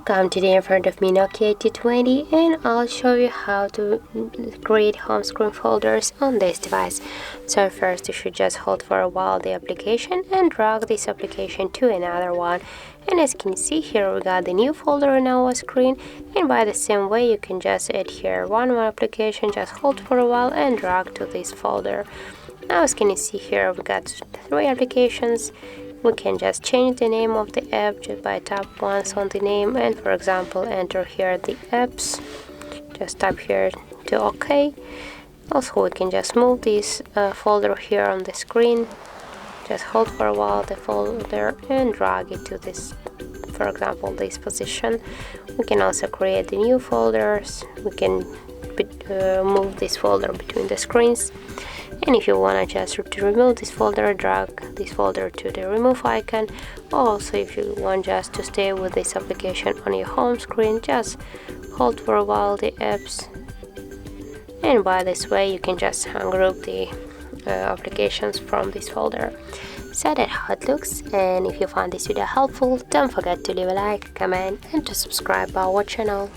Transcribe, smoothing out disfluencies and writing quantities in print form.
Welcome, today in front of me NOKIA T20, and I'll show you how to create home screen folders on this device. So first you should just hold for a while the application and drag this application to another one. And as you can see here, we got the new folder on our screen, and by the same way you can just add here one more application, just hold for a while and drag to this folder. Now as you can see here, we got 3 applications. We can just change the name of the app just by tap once on the name, and for example enter here the apps, just tap here to OK. Also we can just move this folder here on the screen, just hold for a while the folder and drag it to this, for example this position. We can also create the new folders. We can move this folder between the screens. And if you want to just to remove this folder, drag this folder to the remove icon. Also, if you want just to stay with this application on your home screen, just hold for a while the apps, and by this way you can just ungroup the applications from this folder. So that's how it looks, and if you found this video helpful, don't forget to leave a like, comment and to subscribe our channel.